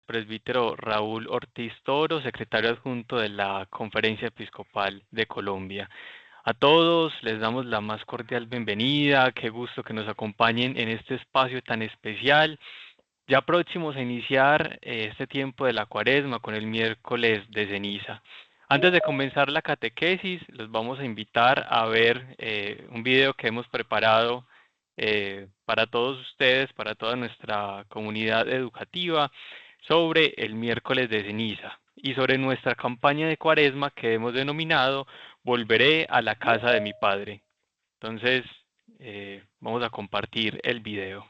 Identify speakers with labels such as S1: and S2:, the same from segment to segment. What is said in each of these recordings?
S1: presbítero Raúl Ortiz Toro, secretario adjunto de la Conferencia Episcopal de Colombia. A todos les damos la más cordial bienvenida, qué gusto que nos acompañen en este espacio tan especial. Ya próximos a iniciar este tiempo de la Cuaresma con el miércoles de ceniza. Antes de comenzar la catequesis, los vamos a invitar a ver un video que hemos preparado para todos ustedes, para toda nuestra comunidad educativa, sobre el miércoles de ceniza y sobre nuestra campaña de Cuaresma que hemos denominado Volveré a la casa de mi Padre. Entonces, vamos a compartir el video.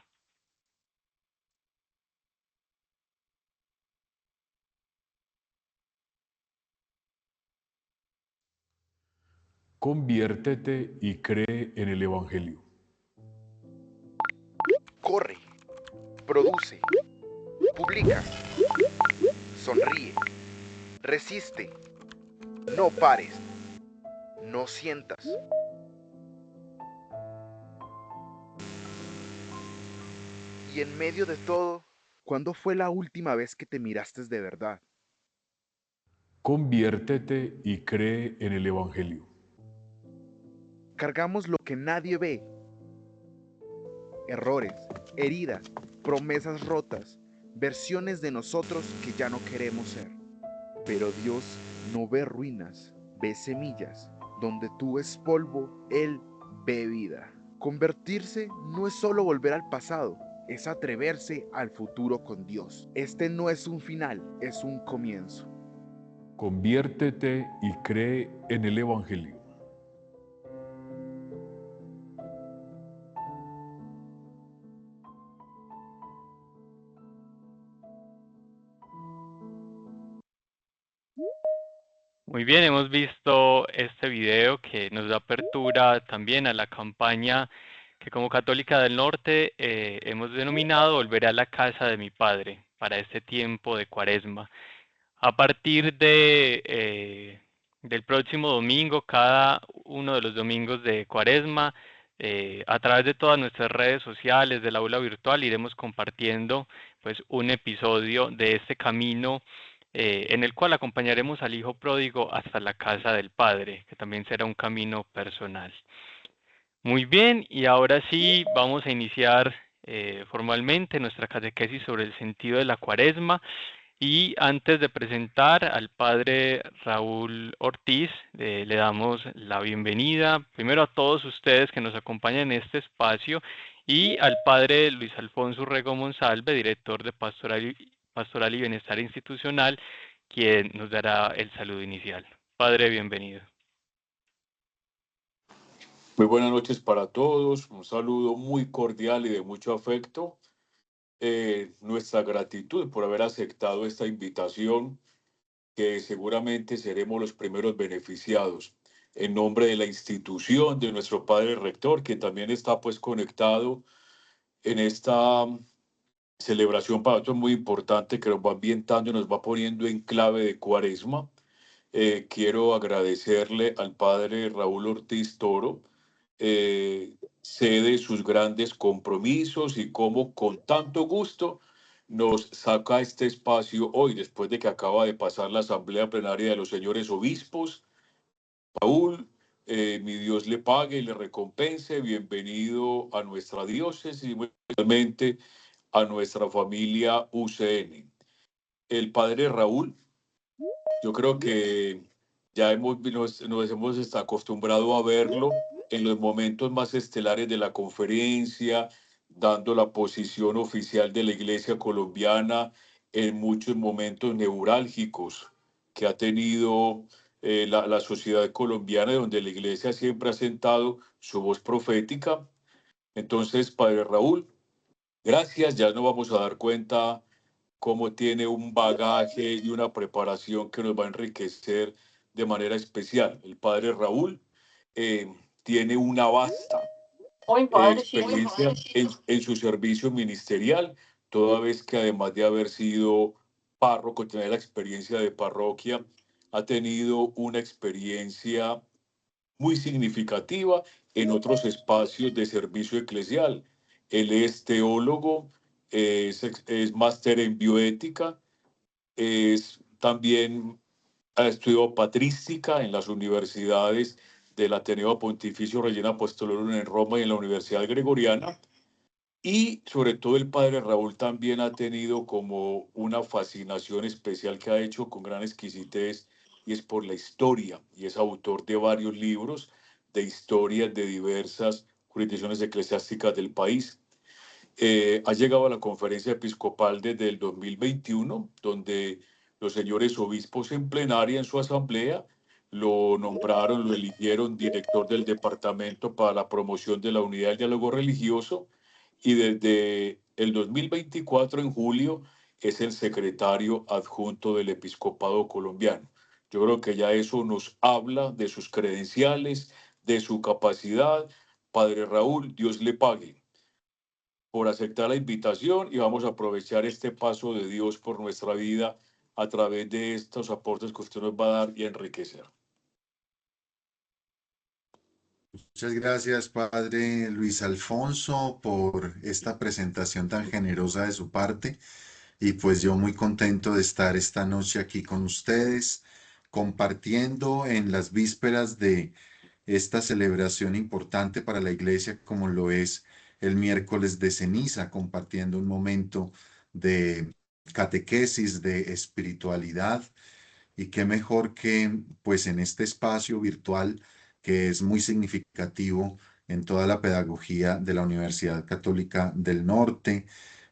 S2: Conviértete y cree en el Evangelio.
S3: Corre, produce, publica, sonríe, resiste, no pares, no sientas. Y en medio de todo, ¿cuándo fue la última vez que te miraste de verdad?
S2: Conviértete y cree en el Evangelio.
S3: Cargamos lo que nadie ve. Errores, heridas, promesas rotas, versiones de nosotros que ya no queremos ser. Pero Dios no ve ruinas, ve semillas. Donde tú ves polvo, Él ve vida. Convertirse no es solo volver al pasado, es atreverse al futuro con Dios. Este no es un final, es un comienzo.
S2: Conviértete y cree en el Evangelio.
S1: Muy bien, hemos visto este video que nos da apertura también a la campaña que como Católica del Norte hemos denominado Volveré a la casa de mi Padre para este tiempo de Cuaresma. A partir del próximo domingo, cada uno de los domingos de Cuaresma, a través de todas nuestras redes sociales, del aula virtual, iremos compartiendo pues un episodio de este camino en el cual acompañaremos al hijo pródigo hasta la casa del Padre, que también será un camino personal. Muy bien, y ahora sí vamos a iniciar formalmente nuestra catequesis sobre el sentido de la Cuaresma. Y antes de presentar al padre Raúl Ortiz, le damos la bienvenida primero a todos ustedes que nos acompañan en este espacio y al padre Luis Alfonso Rego Monsalve, director de Pastoral y Bienestar Institucional, quien nos dará el saludo inicial. Padre, bienvenido.
S2: Muy buenas noches para todos, un saludo muy cordial y de mucho afecto. Nuestra gratitud por haber aceptado esta invitación, que seguramente seremos los primeros beneficiados. En nombre de la institución, de nuestro padre rector, que también está pues conectado en esta celebración para nosotros muy importante, que nos va ambientando y nos va poniendo en clave de Cuaresma. Quiero agradecerle al padre Raúl Ortiz Toro, sé de sus grandes compromisos y cómo con tanto gusto nos saca este espacio hoy, después de que acaba de pasar la asamblea plenaria de los señores obispos. Raúl, mi Dios le pague y le recompense. Bienvenido a nuestra diócesis y muy especialmente a nuestra familia UCN. El padre Raúl, yo creo que ya nos hemos acostumbrado a verlo en los momentos más estelares de la conferencia, dando la posición oficial de la Iglesia colombiana en muchos momentos neurálgicos que ha tenido la sociedad colombiana, donde la Iglesia siempre ha sentado su voz profética. Entonces, Padre Raúl, gracias, ya nos vamos a dar cuenta cómo tiene un bagaje y una preparación que nos va a enriquecer de manera especial. El padre Raúl tiene una vasta experiencia en su servicio ministerial, toda vez que además de haber sido párroco, tener la experiencia de parroquia, ha tenido una experiencia muy significativa en otros espacios de servicio eclesial. Él es teólogo, es máster en bioética, También ha estudiado patrística en las universidades del Ateneo Pontificio Regina Apostolorum en Roma y en la Universidad Gregoriana. Y sobre todo el padre Raúl también ha tenido como una fascinación especial que ha hecho con gran exquisitez, y es por la historia, y es autor de varios libros de historias de diversas jurisdicciones eclesiásticas del país. Ha llegado a la conferencia episcopal desde el 2021, donde los señores obispos en plenaria en su asamblea lo nombraron, lo eligieron director del Departamento para la Promoción de la Unidad del Diálogo Religioso, y desde el 2024, en julio, es el secretario adjunto del Episcopado colombiano. Yo creo que ya eso nos habla de sus credenciales, de su capacidad. Padre Raúl, Dios le pague por aceptar la invitación, y vamos a aprovechar este paso de Dios por nuestra vida a través de estos aportes que usted nos va a dar y enriquecer.
S4: Muchas gracias, Padre Luis Alfonso, por esta presentación tan generosa de su parte. Y pues yo muy contento de estar esta noche aquí con ustedes, compartiendo en las vísperas de esta celebración importante para la iglesia, como lo es el miércoles de ceniza, compartiendo un momento de catequesis, de espiritualidad. Y qué mejor que pues en este espacio virtual que es muy significativo en toda la pedagogía de la Universidad Católica del Norte,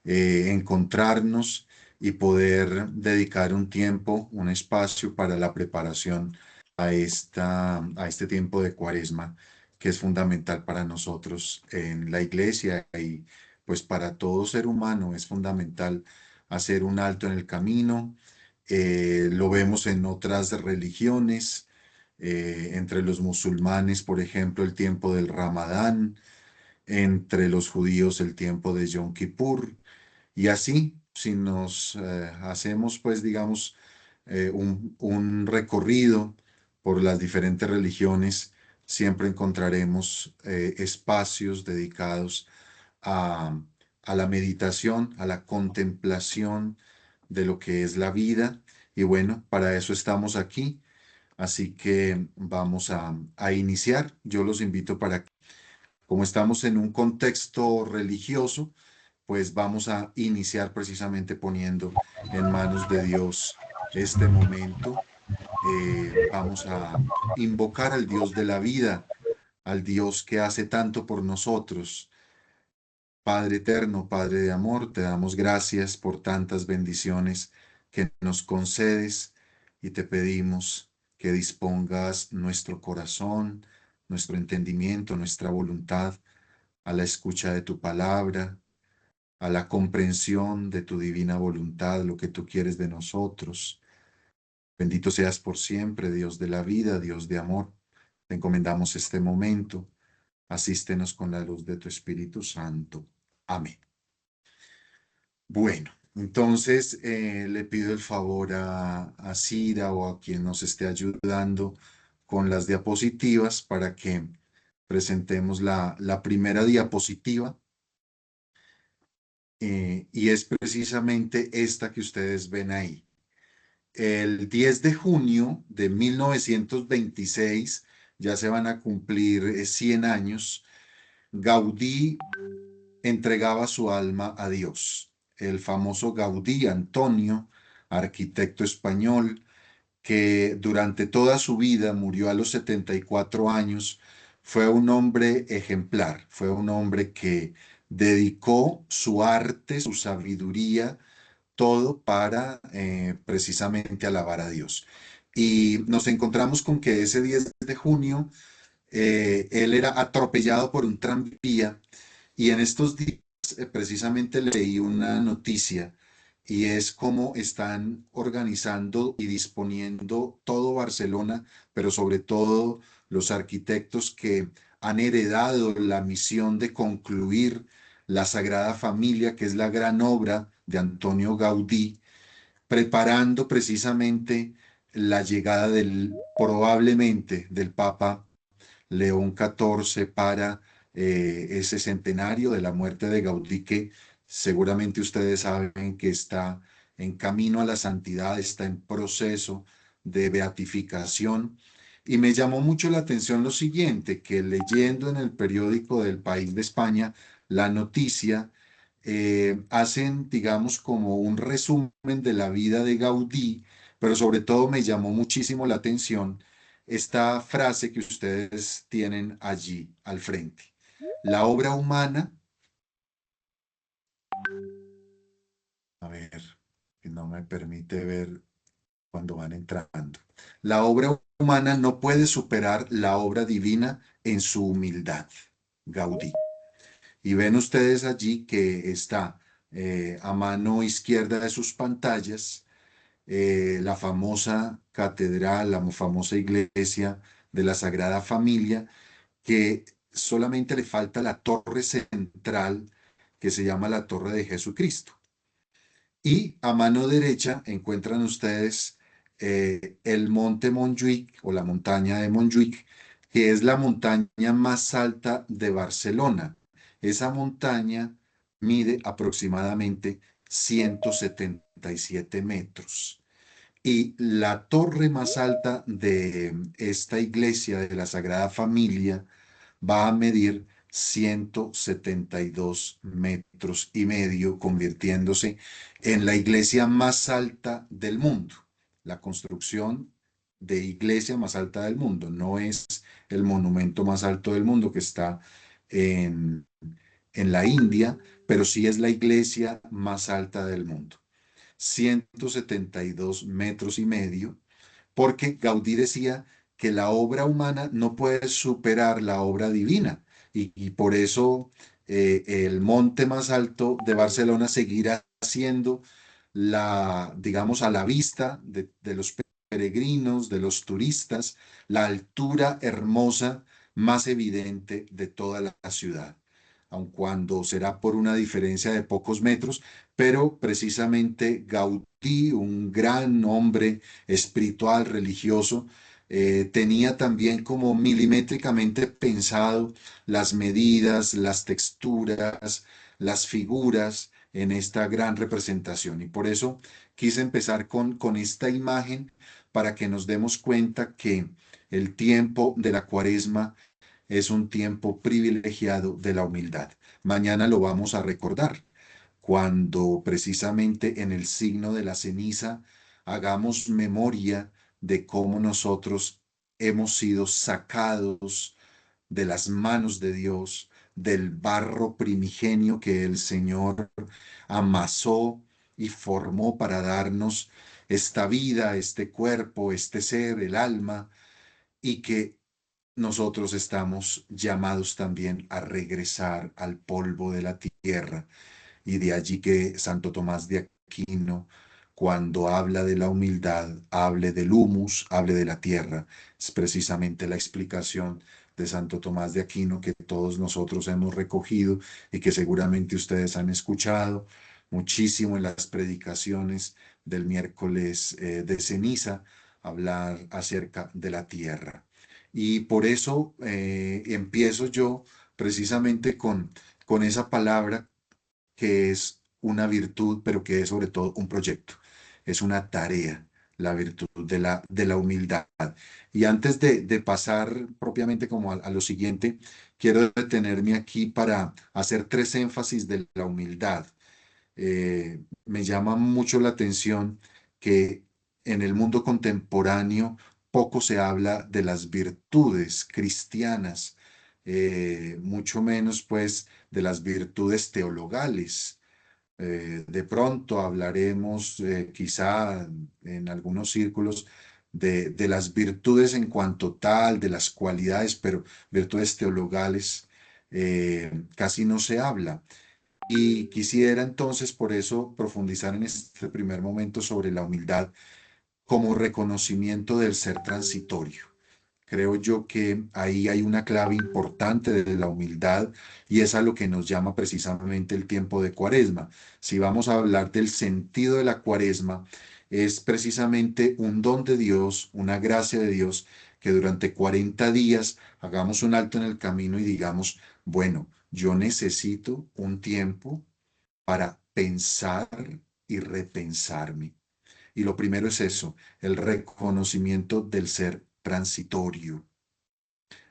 S4: encontrarnos y poder dedicar un tiempo, un espacio para la preparación a este tiempo de Cuaresma, que es fundamental para nosotros en la iglesia y pues para todo ser humano es fundamental hacer un alto en el camino. Lo vemos en otras religiones, entre los musulmanes, por ejemplo, el tiempo del Ramadán, entre los judíos el tiempo de Yom Kippur, y así, si nos hacemos, pues, digamos, un recorrido por las diferentes religiones, siempre encontraremos espacios dedicados a, a la meditación, a la contemplación de lo que es la vida. Y bueno, para eso estamos aquí. Así que vamos a iniciar. Yo los invito para que, como estamos en un contexto religioso, pues vamos a iniciar precisamente poniendo en manos de Dios este momento. Vamos a invocar al Dios de la vida, al Dios que hace tanto por nosotros. Padre eterno, Padre de amor, te damos gracias por tantas bendiciones que nos concedes y te pedimos que dispongas nuestro corazón, nuestro entendimiento, nuestra voluntad a la escucha de tu palabra, a la comprensión de tu divina voluntad, lo que tú quieres de nosotros. Bendito seas por siempre, Dios de la vida, Dios de amor. Te encomendamos este momento. Asístenos con la luz de tu Espíritu Santo. Amén. Bueno, entonces le pido el favor a Cira o a quien nos esté ayudando con las diapositivas para que presentemos la primera diapositiva, y es precisamente esta que ustedes ven ahí. El 10 de junio de 1926, ya se van a cumplir 100 años, Gaudí entregaba su alma a Dios. El famoso Gaudí, Antonio, arquitecto español, que durante toda su vida murió a los 74 años, fue un hombre ejemplar, fue un hombre que dedicó su arte, su sabiduría, todo para precisamente alabar a Dios. Y nos encontramos con que ese 10 de junio él era atropellado por un tranvía, y en estos días precisamente leí una noticia, y es cómo están organizando y disponiendo todo Barcelona, pero sobre todo los arquitectos que han heredado la misión de concluir la Sagrada Familia, que es la gran obra de Antonio Gaudí, preparando precisamente la llegada probablemente del Papa León XIV para ese centenario de la muerte de Gaudí, que seguramente ustedes saben que está en camino a la santidad, está en proceso de beatificación. Y me llamó mucho la atención lo siguiente, que leyendo en el periódico del País de España la noticia, hacen, digamos, como un resumen de la vida de Gaudí, pero sobre todo me llamó muchísimo la atención esta frase que ustedes tienen allí al frente. La obra humana, a ver, que no me permite ver cuando van entrando. La obra humana no puede superar la obra divina en su humildad. Gaudí. Y ven ustedes allí que está a mano izquierda de sus pantallas la famosa catedral, la famosa iglesia de la Sagrada Familia, que solamente le falta la torre central que se llama la Torre de Jesucristo. Y a mano derecha encuentran ustedes el monte Montjuic o la montaña de Montjuic, que es la montaña más alta de Barcelona. Esa montaña mide aproximadamente 177 metros. Y la torre más alta de esta iglesia de la Sagrada Familia va a medir 172 metros y medio, convirtiéndose en la iglesia más alta del mundo. La construcción de iglesia más alta del mundo no es el monumento más alto del mundo que está en, en la India, pero sí es la iglesia más alta del mundo. 172 metros y medio, porque Gaudí decía que la obra humana no puede superar la obra divina y por eso el monte más alto de Barcelona seguirá siendo digamos, a la vista de los peregrinos, de los turistas, la altura hermosa más evidente de toda la ciudad, aun cuando será por una diferencia de pocos metros, pero precisamente Gaudí, un gran hombre espiritual, religioso, tenía también como milimétricamente pensado las medidas, las texturas, las figuras en esta gran representación. Y por eso quise empezar con esta imagen para que nos demos cuenta que el tiempo de la Cuaresma es un tiempo privilegiado de la humildad. Mañana lo vamos a recordar cuando precisamente en el signo de la ceniza hagamos memoria de cómo nosotros hemos sido sacados de las manos de Dios, del barro primigenio que el Señor amasó y formó para darnos esta vida, este cuerpo, este ser, el alma, y que nosotros estamos llamados también a regresar al polvo de la tierra. Y de allí que Santo Tomás de Aquino, cuando habla de la humildad, hable del humus, hable de la tierra. Es precisamente la explicación de Santo Tomás de Aquino que todos nosotros hemos recogido y que seguramente ustedes han escuchado muchísimo en las predicaciones del miércoles de ceniza, hablar acerca de la tierra. Y por eso empiezo yo precisamente con esa palabra que es una virtud, pero que es sobre todo un proyecto, es una tarea, la virtud de la humildad. Y antes de pasar propiamente como a lo siguiente, quiero detenerme aquí para hacer tres énfasis de la humildad. Me llama mucho la atención que en el mundo contemporáneo poco se habla de las virtudes cristianas, mucho menos pues de las virtudes teologales. De pronto hablaremos quizá en algunos círculos de las virtudes en cuanto tal, de las cualidades, pero virtudes teologales casi no se habla. Y quisiera entonces por eso profundizar en este primer momento sobre la humildad como reconocimiento del ser transitorio. Creo yo que ahí hay una clave importante de la humildad y es a lo que nos llama precisamente el tiempo de Cuaresma. Si vamos a hablar del sentido de la Cuaresma, es precisamente un don de Dios, una gracia de Dios, que durante 40 días hagamos un alto en el camino y digamos, bueno, yo necesito un tiempo para pensar, y repensarme. Y lo primero es eso, el reconocimiento del ser transitorio.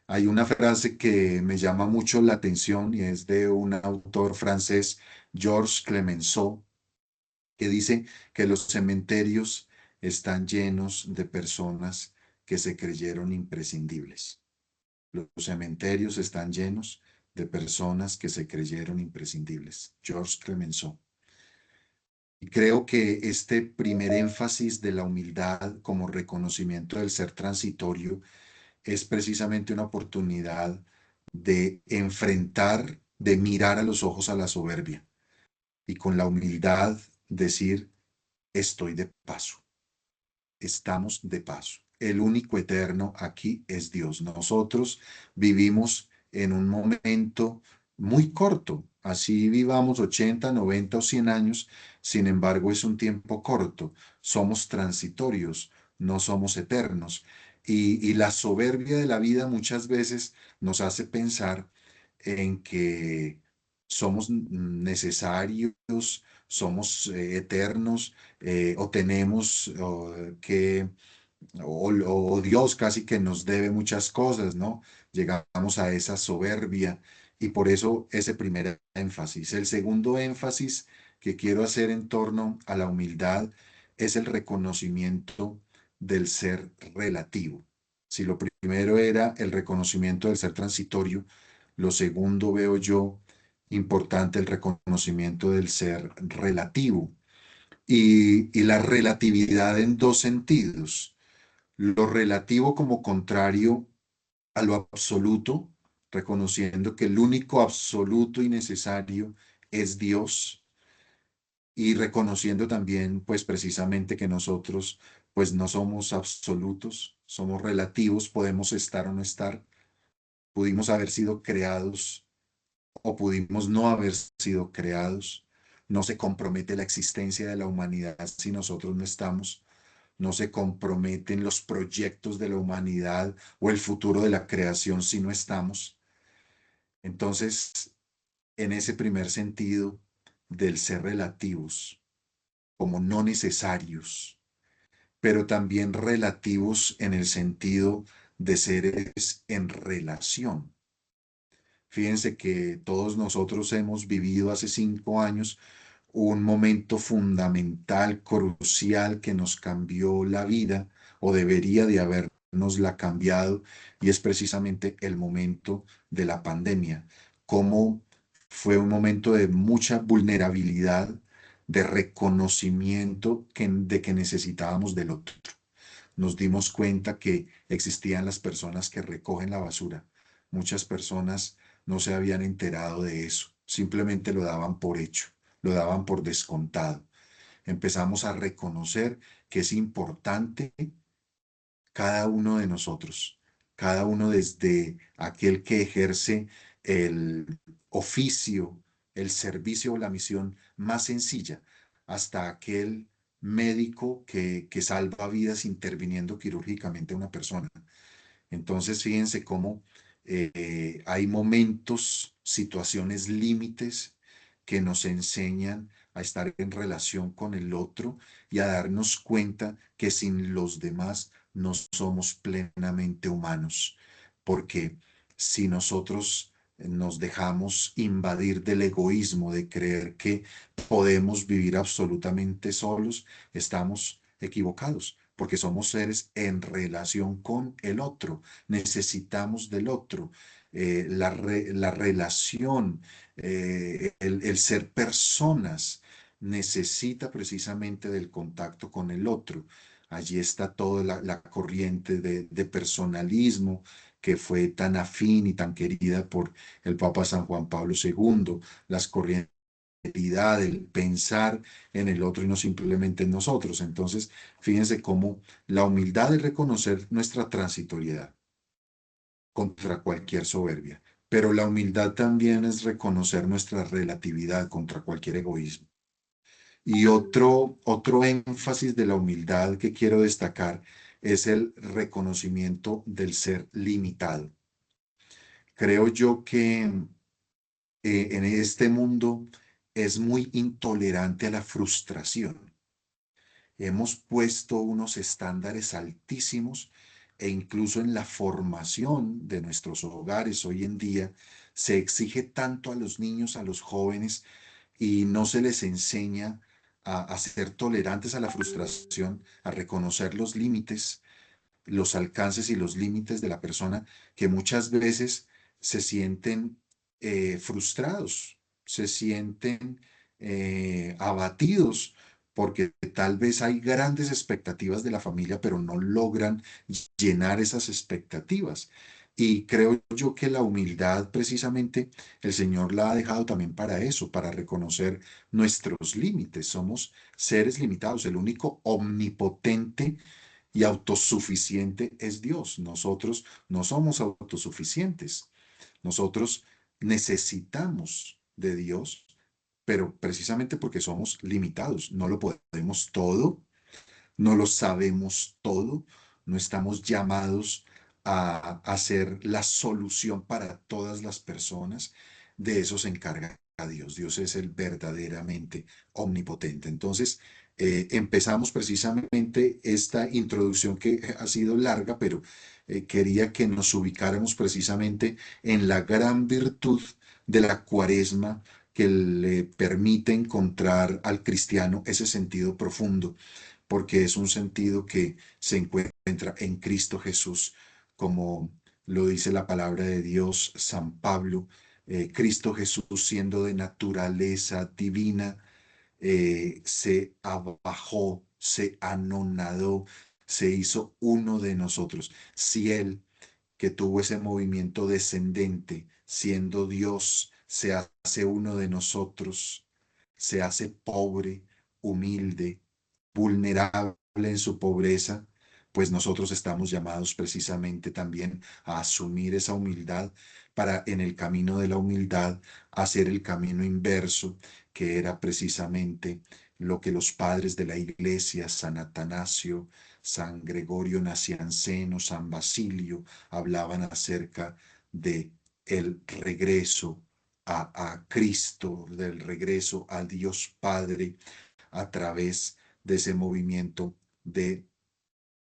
S4: Hay una frase que me llama mucho la atención y es de un autor francés, Georges Clemenceau, que dice que los cementerios están llenos de personas que se creyeron imprescindibles. Los cementerios están llenos de personas que se creyeron imprescindibles. Georges Clemenceau. Y creo que este primer énfasis de la humildad como reconocimiento del ser transitorio es precisamente una oportunidad de enfrentar, de mirar a los ojos a la soberbia y con la humildad decir, estoy de paso, estamos de paso. El único eterno aquí es Dios. Nosotros vivimos en un momento muy corto, así vivamos 80, 90 o 100 años, sin embargo es un tiempo corto. Somos transitorios, no somos eternos. Y la soberbia de la vida muchas veces nos hace pensar en que somos necesarios, somos eternos, o tenemos que, o Dios casi que nos debe muchas cosas, ¿no? Llegamos a esa soberbia y por eso ese primer énfasis. El segundo énfasis que quiero hacer en torno a la humildad es el reconocimiento del ser relativo. Si lo primero era el reconocimiento del ser transitorio, lo segundo veo yo importante el reconocimiento del ser relativo y la relatividad en dos sentidos. Lo relativo como contrario a lo absoluto, reconociendo que el único absoluto y necesario es Dios y reconociendo también pues precisamente que nosotros pues no somos absolutos, somos relativos, podemos estar o no estar, pudimos haber sido creados o pudimos no haber sido creados. No se compromete la existencia de la humanidad si nosotros no estamos. No se comprometen los proyectos de la humanidad o el futuro de la creación si no estamos. Entonces, en ese primer sentido del ser relativos, como no necesarios, pero también relativos en el sentido de seres en relación. Fíjense que todos nosotros hemos vivido hace 5 años un momento fundamental, crucial, que nos cambió la vida o debería de habernos la cambiado, y es precisamente el momento de la pandemia. Cómo fue un momento de mucha vulnerabilidad, de reconocimiento de que necesitábamos del otro. Nos dimos cuenta que existían las personas que recogen la basura. Muchas personas no se habían enterado de eso, simplemente lo daban por hecho, lo daban por descontado. Empezamos a reconocer que es importante cada uno de nosotros, cada uno desde aquel que ejerce el oficio, el servicio o la misión más sencilla, hasta aquel médico que salva vidas interviniendo quirúrgicamente a una persona. Entonces, fíjense cómo hay momentos, situaciones límites que nos enseñan a estar en relación con el otro y a darnos cuenta que sin los demás no somos plenamente humanos, porque si nosotros nos dejamos invadir del egoísmo, de creer que podemos vivir absolutamente solos, estamos equivocados, porque somos seres en relación con el otro, necesitamos del otro. La relación, el ser personas, necesita precisamente del contacto con el otro. Allí está toda la corriente de personalismo que fue tan afín y tan querida por el Papa San Juan Pablo II, las corrientes el pensar en el otro y no simplemente en nosotros. Entonces, fíjense cómo la humildad es reconocer nuestra transitoriedad contra cualquier soberbia, pero la humildad también es reconocer nuestra relatividad contra cualquier egoísmo. Y otro énfasis de la humildad que quiero destacar es el reconocimiento del ser limitado. Creo yo que en este mundo es muy intolerante a la frustración. Hemos puesto unos estándares altísimos e incluso en la formación de nuestros hogares hoy en día se exige tanto a los niños, a los jóvenes, y no se les enseña a ser tolerantes a la frustración, a reconocer los límites, los alcances y los límites de la persona, que muchas veces se sienten frustrados, se sienten abatidos, porque tal vez hay grandes expectativas de la familia, pero no logran llenar esas expectativas. Y creo yo que la humildad, precisamente, el Señor la ha dejado también para eso, para reconocer nuestros límites. Somos seres limitados. El único omnipotente y autosuficiente es Dios. Nosotros no somos autosuficientes. Nosotros necesitamos de Dios, pero precisamente porque somos limitados. No lo podemos todo, no lo sabemos todo, no estamos llamados a ser la solución para todas las personas. De eso se encarga Dios. Dios es el verdaderamente omnipotente. Entonces, empezamos precisamente esta introducción que ha sido larga, pero quería que nos ubicáramos precisamente en la gran virtud de la cuaresma que le permite encontrar al cristiano ese sentido profundo, porque es un sentido que se encuentra en Cristo Jesús, como lo dice la palabra de Dios, San Pablo. Cristo Jesús, siendo de naturaleza divina, se abajó, se anonadó, se hizo uno de nosotros. Si Él, que tuvo ese movimiento descendente, siendo Dios, se hace uno de nosotros, se hace pobre, humilde, vulnerable en su pobreza, pues nosotros estamos llamados precisamente también a asumir esa humildad para en el camino de la humildad hacer el camino inverso, que era precisamente lo que los padres de la iglesia, San Atanasio, San Gregorio Nacianceno, San Basilio, hablaban acerca de el regreso a Cristo, del regreso al Dios Padre a través de ese movimiento de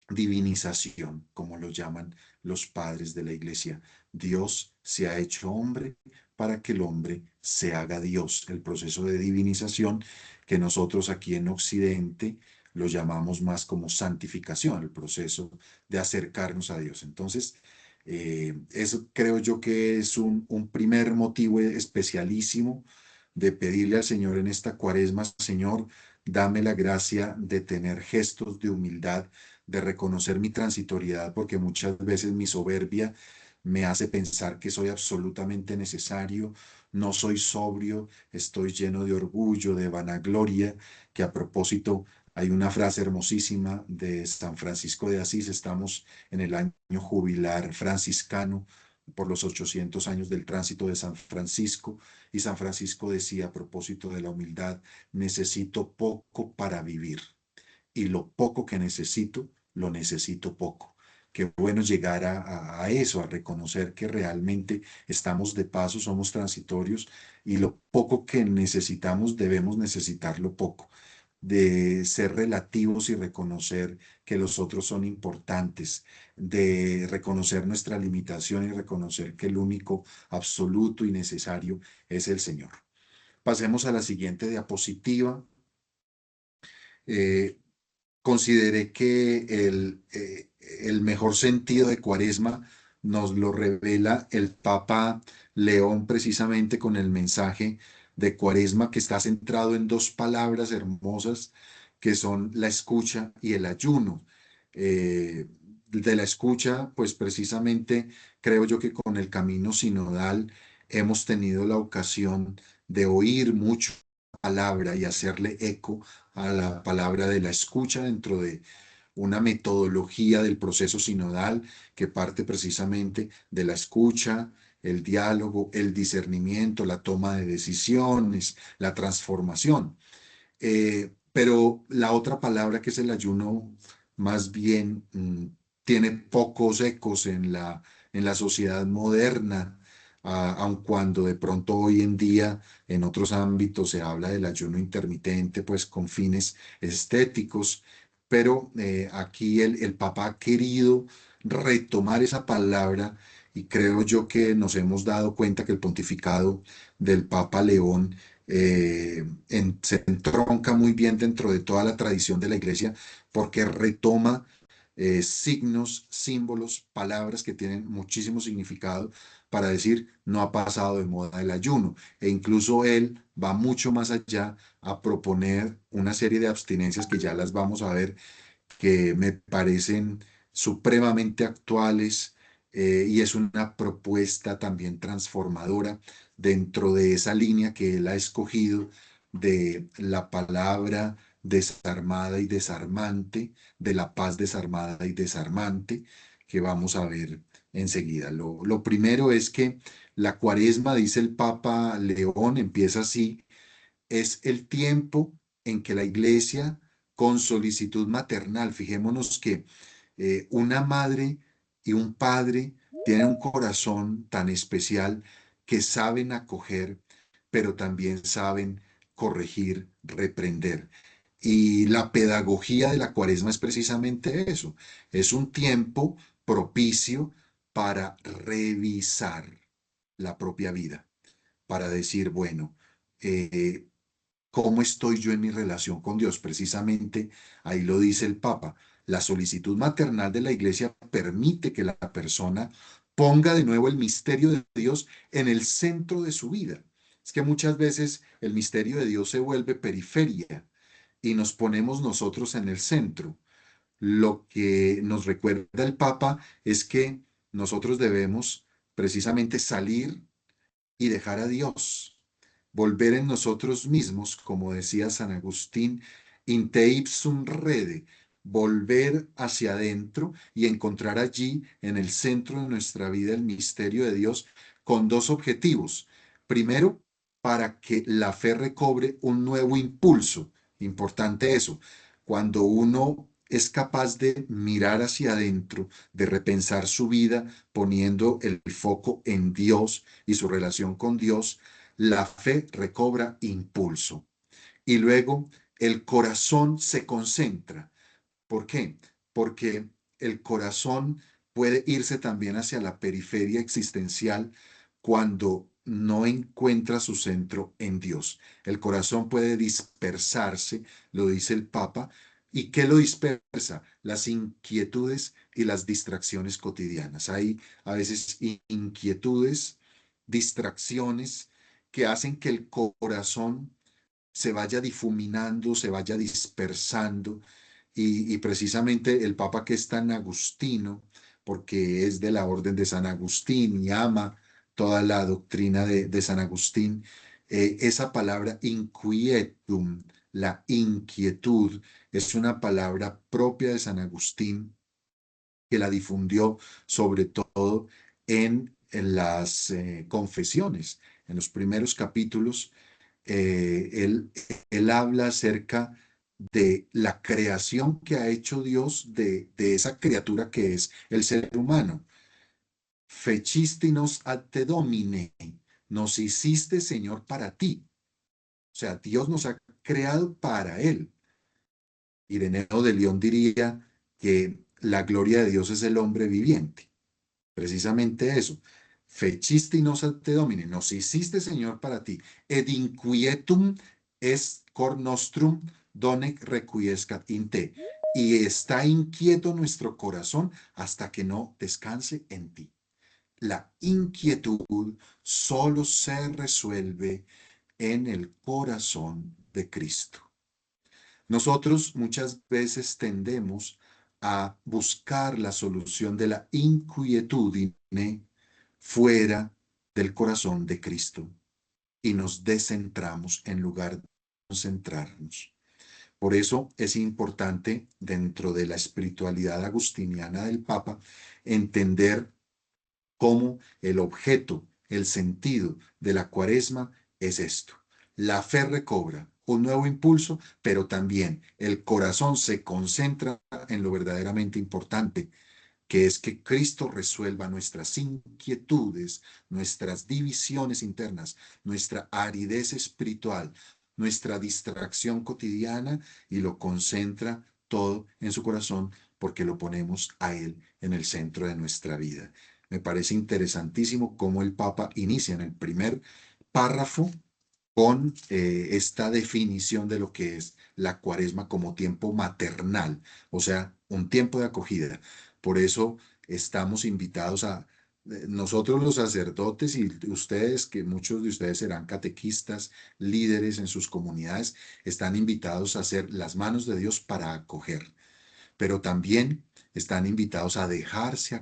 S4: divinización, como lo llaman los padres de la iglesia. Dios se ha hecho hombre para que el hombre se haga Dios. El proceso de divinización que nosotros aquí en Occidente lo llamamos más como santificación, el proceso de acercarnos a Dios. Entonces, eso creo yo que es un primer motivo especialísimo de pedirle al Señor en esta cuaresma: Señor, dame la gracia de tener gestos de humildad, de reconocer mi transitoriedad, porque muchas veces mi soberbia me hace pensar que soy absolutamente necesario, no soy sobrio, estoy lleno de orgullo, de vanagloria, que a propósito hay una frase hermosísima de San Francisco de Asís. Estamos en el año jubilar franciscano por los 800 años del tránsito de San Francisco, y San Francisco decía a propósito de la humildad: necesito poco para vivir, y lo poco que necesito, lo necesito poco. Qué bueno llegar a eso, a reconocer que realmente estamos de paso, somos transitorios, y lo poco que necesitamos debemos necesitarlo poco, de ser relativos y reconocer que los otros son importantes, de reconocer nuestra limitación y reconocer que el único absoluto y necesario es el Señor. Pasemos a la siguiente diapositiva. Eh, Consideré que el mejor sentido de Cuaresma nos lo revela el Papa León, precisamente con el mensaje de Cuaresma, que está centrado en dos palabras hermosas, que son la escucha y el ayuno. De la escucha, pues precisamente creo yo que con el camino sinodal hemos tenido la ocasión de oír mucho palabra y hacerle eco a la palabra de la escucha dentro de una metodología del proceso sinodal que parte precisamente de la escucha, el diálogo, el discernimiento, la toma de decisiones, la transformación. Pero la otra palabra, que es el ayuno, más bien tiene pocos ecos en la sociedad moderna. aun cuando de pronto hoy en día en otros ámbitos se habla del ayuno intermitente, pues con fines estéticos, pero aquí el Papa ha querido retomar esa palabra y creo yo que nos hemos dado cuenta que el pontificado del Papa León se entronca muy bien dentro de toda la tradición de la Iglesia porque retoma signos, símbolos, palabras que tienen muchísimo significado para decir no ha pasado de moda el ayuno. E incluso él va mucho más allá a proponer una serie de abstinencias que ya las vamos a ver, que me parecen supremamente actuales, y es una propuesta también transformadora dentro de esa línea que él ha escogido de la palabra desarmada y desarmante, de la paz desarmada y desarmante, que vamos a ver enseguida. Lo primero es que la cuaresma, dice el Papa León, empieza así: es el tiempo en que la iglesia, con solicitud maternal, fijémonos que una madre y un padre tienen un corazón tan especial que saben acoger, pero también saben corregir, reprender. Y la pedagogía de la cuaresma es precisamente eso, es un tiempo propicio para revisar la propia vida, para decir, bueno, eh, ¿cómo estoy yo en mi relación con Dios? Precisamente ahí lo dice el Papa. La solicitud maternal de la Iglesia permite que la persona ponga de nuevo el misterio de Dios en el centro de su vida. Es que muchas veces el misterio de Dios se vuelve periferia y nos ponemos nosotros en el centro. Lo que nos recuerda el Papa es que nosotros debemos precisamente salir y dejar a Dios, volver en nosotros mismos, como decía San Agustín, in te ipsum rede, volver hacia adentro y encontrar allí, en el centro de nuestra vida, el misterio de Dios, con dos objetivos. Primero, para que la fe recobre un nuevo impulso. Importante eso. Cuando uno es capaz de mirar hacia adentro, de repensar su vida poniendo el foco en Dios y su relación con Dios, la fe recobra impulso. Y luego el corazón se concentra. ¿Por qué? Porque el corazón puede irse también hacia la periferia existencial cuando no encuentra su centro en Dios. El corazón puede dispersarse, lo dice el Papa. ¿Y qué lo dispersa? Las inquietudes y las distracciones cotidianas. Hay a veces inquietudes, distracciones que hacen que el corazón se vaya difuminando, se vaya dispersando, y precisamente el Papa, que es tan agustino, porque es de la orden de San Agustín y ama toda la doctrina de San Agustín, esa palabra inquietum, la inquietud, es una palabra propia de San Agustín, que la difundió sobre todo en las confesiones. En los primeros capítulos, él habla acerca de la creación que ha hecho Dios de esa criatura que es el ser humano. Fecistinos ad te domine, nos hiciste, Señor, para ti. O sea, Dios nos ha creado para Él. Ireneo de León diría que la gloria de Dios es el hombre viviente. Precisamente eso. Fecisti nos te domine, nos hiciste, Señor, para ti. Ed inquietum est cor nostrum donec requiescat in te. Y está inquieto nuestro corazón hasta que no descanse en ti. La inquietud solo se resuelve en el corazón de Cristo. Nosotros muchas veces tendemos a buscar la solución de la inquietudine fuera del corazón de Cristo y nos descentramos en lugar de concentrarnos. Por eso es importante, dentro de la espiritualidad agustiniana del Papa, entender cómo el objeto, el sentido de la cuaresma es esto. La fe recobra un nuevo impulso, pero también el corazón se concentra en lo verdaderamente importante, que es que Cristo resuelva nuestras inquietudes, nuestras divisiones internas, nuestra aridez espiritual, nuestra distracción cotidiana y lo concentra todo en su corazón porque lo ponemos a Él en el centro de nuestra vida. Me parece interesantísimo cómo el Papa inicia en el primer párrafo con esta definición de lo que es la cuaresma como tiempo maternal, o sea, un tiempo de acogida. Por eso estamos invitados a, nosotros los sacerdotes y ustedes, que muchos de ustedes serán catequistas, líderes en sus comunidades, están invitados a hacer las manos de Dios para acoger, pero también están invitados a dejarse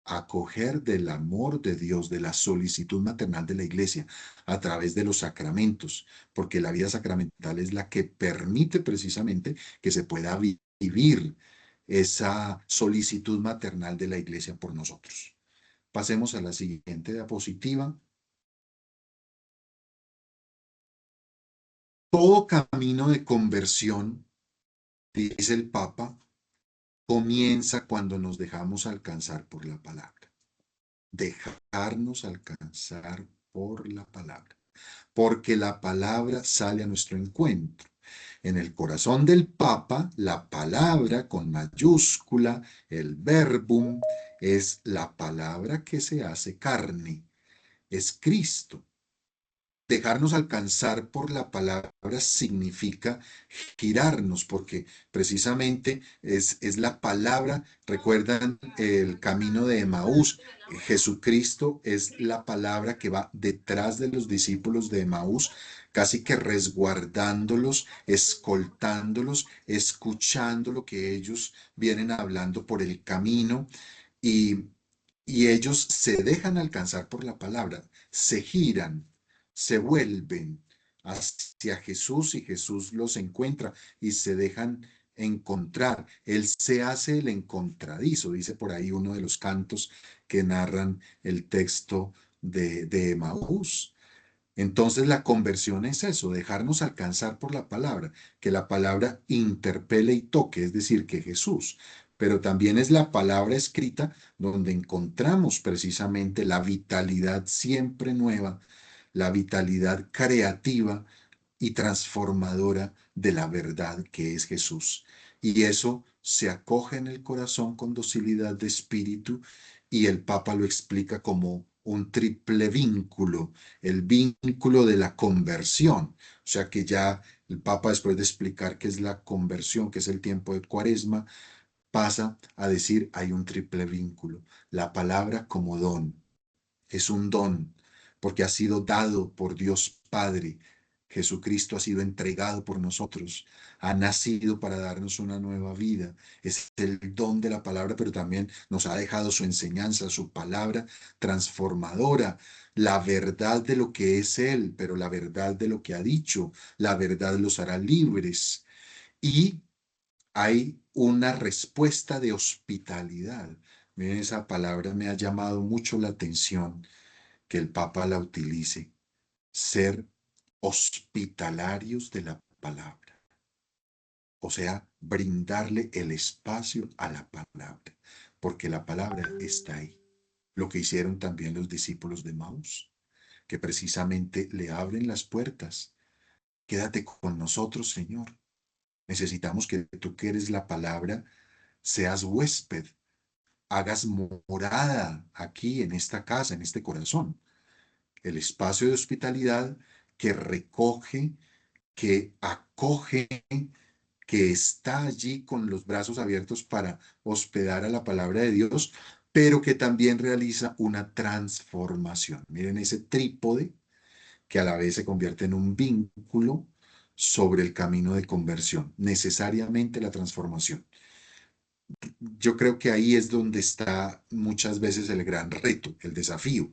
S4: acoger del amor de Dios, de la solicitud maternal de la iglesia a través de los sacramentos, porque la vida sacramental es la que permite precisamente que se pueda vivir esa solicitud maternal de la iglesia por nosotros. Pasemos a la siguiente diapositiva. Todo camino de conversión, dice el Papa, comienza cuando nos dejamos alcanzar por la palabra. Dejarnos alcanzar por la palabra, porque la palabra sale a nuestro encuentro. En el corazón del Papa, la palabra con mayúscula, el verbum, es la palabra que se hace carne, es Cristo. Dejarnos alcanzar por la palabra significa girarnos, porque precisamente es la palabra. ¿Recuerdan el camino de Emaús? Jesucristo es la palabra que va detrás de los discípulos de Emaús, casi que resguardándolos, escoltándolos, escuchando lo que ellos vienen hablando por el camino y, y ellos se dejan alcanzar por la palabra, se giran, se vuelven hacia Jesús y Jesús los encuentra y se dejan encontrar. Él se hace el encontradizo, dice por ahí uno de los cantos que narran el texto de Emaús. Entonces la conversión es eso, dejarnos alcanzar por la palabra, que la palabra interpele y toque, es decir, que Jesús, pero también es la palabra escrita donde encontramos precisamente la vitalidad siempre nueva, la vitalidad creativa y transformadora de la verdad que es Jesús. Y eso se acoge en el corazón con docilidad de espíritu y el Papa lo explica como un triple vínculo, el vínculo de la conversión. O sea que ya el Papa, después de explicar qué es la conversión, que es el tiempo de Cuaresma, pasa a decir hay un triple vínculo. La palabra como don, es un don, porque ha sido dado por Dios Padre. Jesucristo ha sido entregado por nosotros, ha nacido para darnos una nueva vida. Es el don de la palabra, pero también nos ha dejado su enseñanza, su palabra transformadora, la verdad de lo que es Él, pero la verdad de lo que ha dicho, la verdad los hará libres. Y hay una respuesta de hospitalidad. Miren, esa palabra me ha llamado mucho la atención que el Papa la utilice, ser hospitalarios de la palabra, o sea, brindarle el espacio a la palabra, porque la palabra está ahí. Lo que hicieron también los discípulos de Maús, que precisamente le abren las puertas. Quédate con nosotros, Señor. Necesitamos que tú, que eres la palabra, seas huésped, hagas morada aquí en esta casa, en este corazón. El espacio de hospitalidad que recoge, que acoge, que está allí con los brazos abiertos para hospedar a la palabra de Dios, pero que también realiza una transformación. Miren ese trípode que a la vez se convierte en un vínculo sobre el camino de conversión, necesariamente la transformación. Yo creo que ahí es donde está muchas veces el gran reto, el desafío,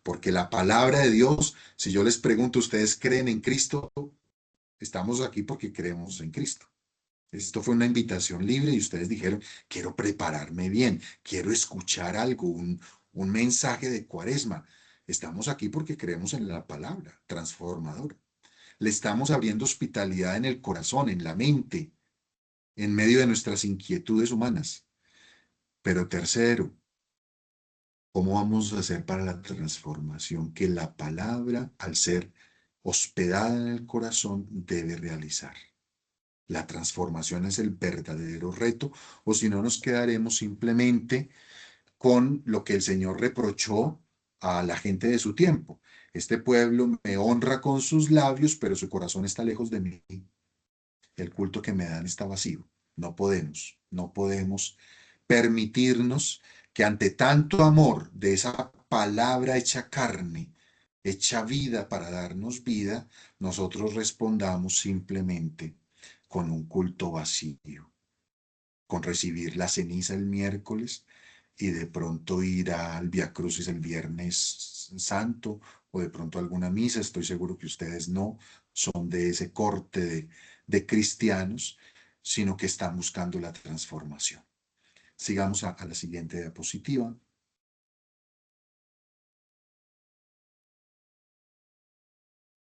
S4: porque la palabra de Dios, si yo les pregunto, ¿ustedes creen en Cristo? Estamos aquí porque creemos en Cristo. Esto fue una invitación libre y ustedes dijeron, quiero prepararme bien, quiero escuchar algo, un mensaje de Cuaresma. Estamos aquí porque creemos en la palabra transformadora. Le estamos abriendo hospitalidad en el corazón, en la mente, en medio de nuestras inquietudes humanas. Pero tercero, ¿cómo vamos a hacer para la transformación que la palabra, al ser hospedada en el corazón, debe realizar? La transformación es el verdadero reto, o si no nos quedaremos simplemente con lo que el Señor reprochó a la gente de su tiempo. Este pueblo me honra con sus labios, pero su corazón está lejos de mí. El culto que me dan está vacío. No podemos permitirnos que ante tanto amor de esa palabra hecha carne, hecha vida para darnos vida, nosotros respondamos simplemente con un culto vacío, con recibir la ceniza el miércoles y de pronto ir al Vía Crucis el Viernes Santo o de pronto alguna misa. Estoy seguro que ustedes no son de ese corte de cristianos, sino que están buscando la transformación. Sigamos a la siguiente diapositiva.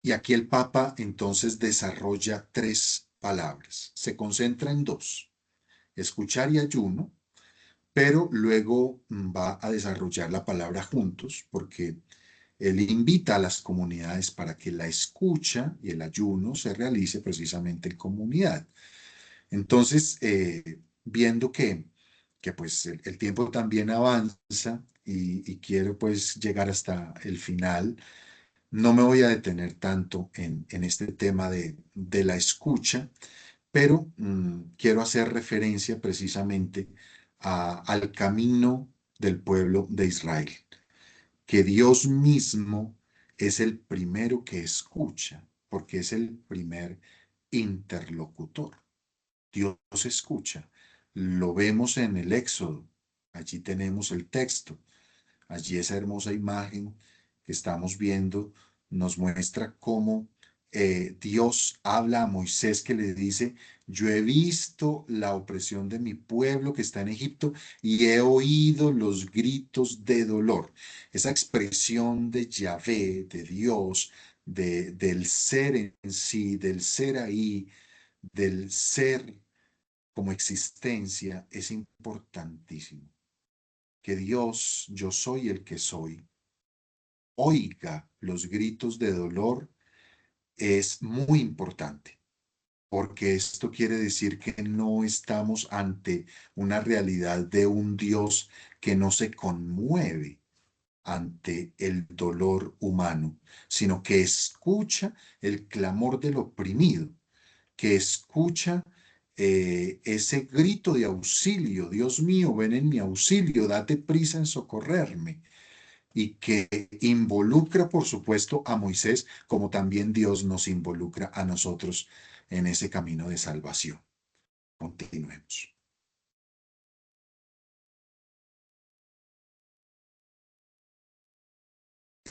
S4: Y aquí el Papa entonces desarrolla tres palabras. Se concentra en dos: escuchar y ayuno, pero luego va a desarrollar la palabra juntos, porque él invita a las comunidades para que la escucha y el ayuno se realice precisamente en comunidad. Entonces, viendo que pues el tiempo también avanza y quiero pues llegar hasta el final, no me voy a detener tanto en este tema de la escucha, pero quiero hacer referencia precisamente al camino del pueblo de Israel, que Dios mismo es el primero que escucha, porque es el primer interlocutor. Dios escucha. Lo vemos en el Éxodo. Allí tenemos el texto. Allí esa hermosa imagen que estamos viendo nos muestra cómo Dios habla a Moisés, que le dice: yo he visto la opresión de mi pueblo que está en Egipto y he oído los gritos de dolor. Esa expresión de Yahvé, de Dios, del ser en sí, del ser ahí, del ser como existencia, es importantísimo. Que Dios, yo soy el que soy, oiga los gritos de dolor es muy importante, porque esto quiere decir que no estamos ante una realidad de un Dios que no se conmueve ante el dolor humano, sino que escucha el clamor del oprimido, que escucha ese grito de auxilio: Dios mío, ven en mi auxilio, date prisa en socorrerme, y que involucra, por supuesto, a Moisés, como también Dios nos involucra a nosotros en ese camino de salvación. Continuemos.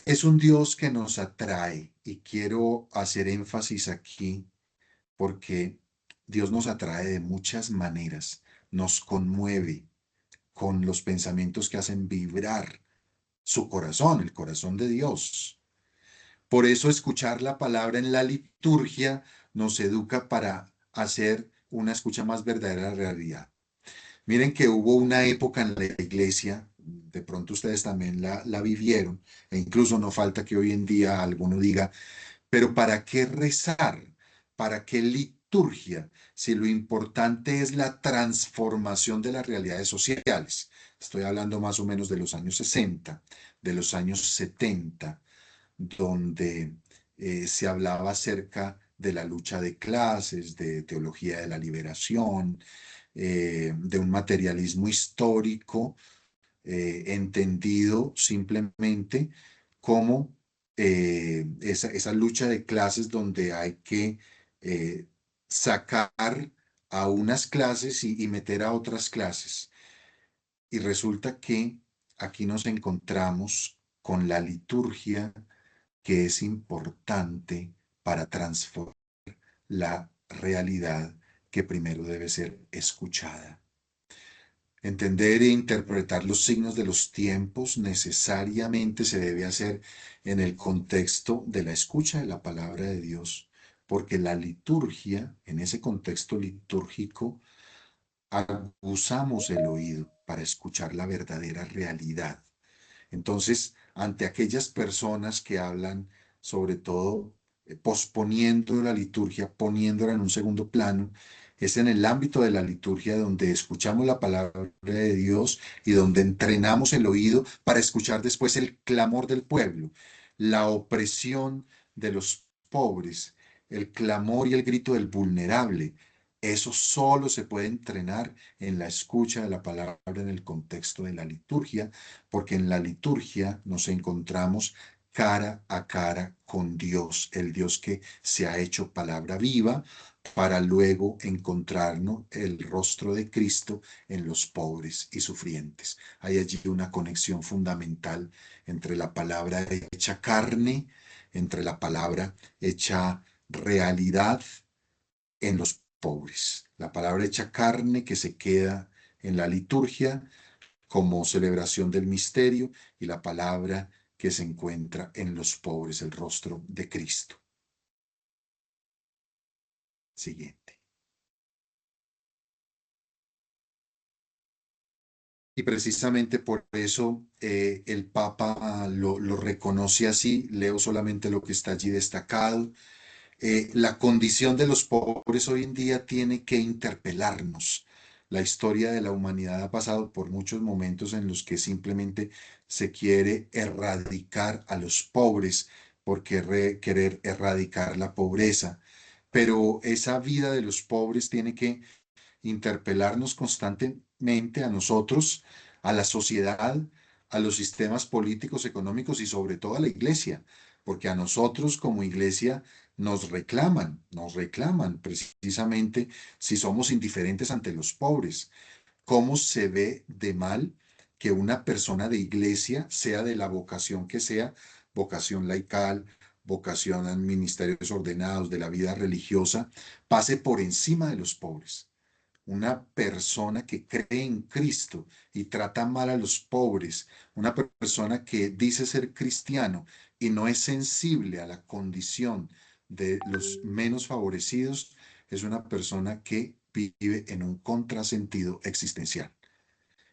S4: Es un Dios que nos atrae, y quiero hacer énfasis aquí porque Dios nos atrae de muchas maneras, nos conmueve con los pensamientos que hacen vibrar su corazón, el corazón de Dios. Por eso escuchar la palabra en la liturgia nos educa para hacer una escucha más verdadera de la realidad. Miren que hubo una época en la iglesia, de pronto ustedes también la vivieron, e incluso no falta que hoy en día alguno diga: pero ¿para qué rezar? ¿Para qué liturgia? Si lo importante es la transformación de las realidades sociales. Estoy hablando más o menos de los años 60, de los años 70, donde se hablaba acerca de la lucha de clases, de teología de la liberación, de un materialismo histórico, entendido simplemente como esa lucha de clases donde hay que sacar a unas clases y meter a otras clases. Y resulta que aquí nos encontramos con la liturgia, que es importante para transformar la realidad, que primero debe ser escuchada. Entender e interpretar los signos de los tiempos necesariamente se debe hacer en el contexto de la escucha de la palabra de Dios, porque la liturgia, en ese contexto litúrgico, aguzamos el oído, para escuchar la verdadera realidad. Entonces, ante aquellas personas que hablan sobre todo posponiendo la liturgia, poniéndola en un segundo plano, es en el ámbito de la liturgia donde escuchamos la palabra de Dios y donde entrenamos el oído para escuchar después el clamor del pueblo, la opresión de los pobres, el clamor y el grito del vulnerable. Eso solo se puede entrenar en la escucha de la palabra en el contexto de la liturgia, porque en la liturgia nos encontramos cara a cara con Dios, el Dios que se ha hecho palabra viva, para luego encontrarnos el rostro de Cristo en los pobres y sufrientes. Hay allí una conexión fundamental entre la palabra hecha carne, entre la palabra hecha realidad en los pobres. La palabra hecha carne que se queda en la liturgia como celebración del misterio y la palabra que se encuentra en los pobres, el rostro de Cristo. Siguiente. Y precisamente por eso el Papa lo reconoce así, leo solamente lo que está allí destacado. La condición de los pobres hoy en día tiene que interpelarnos. La historia de la humanidad ha pasado por muchos momentos en los que simplemente se quiere erradicar a los pobres por querer erradicar la pobreza. Pero esa vida de los pobres tiene que interpelarnos constantemente a nosotros, a la sociedad, a los sistemas políticos, económicos y sobre todo a la iglesia, porque a nosotros como iglesia nos reclaman precisamente si somos indiferentes ante los pobres. ¿Cómo se ve de mal que una persona de iglesia, sea de la vocación que sea, vocación laical, vocación a ministerios ordenados, de la vida religiosa, pase por encima de los pobres? Una persona que cree en Cristo y trata mal a los pobres, una persona que dice ser cristiano y no es sensible a la condición de los menos favorecidos, es una persona que vive en un contrasentido existencial.